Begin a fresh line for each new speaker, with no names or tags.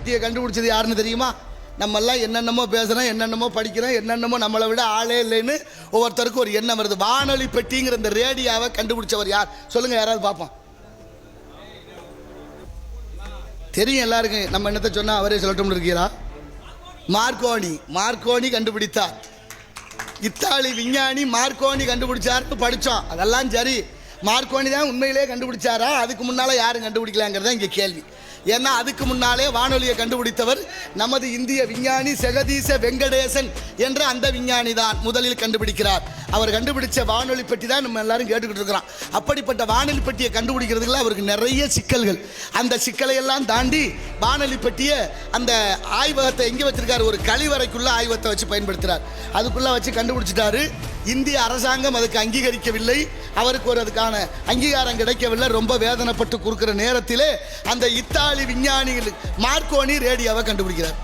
பெட்டியை கண்டுபிடிச்சது யாருன்னு தெரியுமா? நம்மெல்லாம் என்னென்னமோ பேசுகிறோம், என்னென்னமோ படிக்கிறோம், என்னென்னமோ நம்மளை விட ஆளே இல்லைன்னு ஒவ்வொருத்தருக்கும் ஒரு எண்ணம் வருது. வானொலி பெட்டிங்கிற இந்த ரேடியோவை கண்டுபிடிச்சவர் யார் சொல்லுங்கள், யாராவது பார்ப்போம். தெரியும் எல்லாருக்கும். நம்ம என்னத்தை சொன்னால் அவரே சொல்லட்டும் இருக்கிறா. மார்க்கோனி கண்டுபிடித்தார். இத்தாலி விஞ்ஞானி மார்க்கோனி கண்டுபிடிச்சார்னு படித்தோம். அதெல்லாம் சரி, மார்க்கோனி தான் உண்மையிலே கண்டுபிடிச்சாரா? அதுக்கு முன்னால் யாரும் கண்டுபிடிக்கலாங்கிறத இங்கே கேள்வி. ஏன்னா அதுக்கு முன்னாலே வானொலியை கண்டுபிடித்தவர் நமது இந்திய விஞ்ஞானி ஜெகதீச வெங்கடேசன் என்ற அந்த விஞ்ஞானி தான் முதலில் கண்டுபிடிக்கிறார். அவர் கண்டுபிடிச்ச வானொலி பெட்டி தான் நம்ம எல்லாரும் கேட்டுக்கிட்டு இருக்கிறோம். அப்படிப்பட்ட வானொலி பெட்டியை கண்டுபிடிக்கிறதுல அவருக்கு நிறைய சிக்கல்கள். அந்த சிக்கலை எல்லாம் தாண்டி வானொலி பெட்டியை அந்த ஆய்வகத்தை எங்கே வச்சிருக்காரு? ஒரு கழிவறைக்குள்ள ஆய்வகத்தை வச்சு பயன்படுத்துகிறார். அதுக்குள்ளே வச்சு கண்டுபிடிச்சிட்டாரு. இந்திய அரசாங்கம் அதுக்கு அங்கீகரிக்கவில்லை. அவருக்கு ஒரு அதுக்கான அங்கீகாரம் கிடைக்கவில்லை. ரொம்ப வேதனைப்பட்டு கொடுக்குற நேரத்திலே அந்த இத்தாலி விஞ்ஞானிகள் மார்க்கோனி ரேடியோவை கண்டுபிடிக்கிறார்.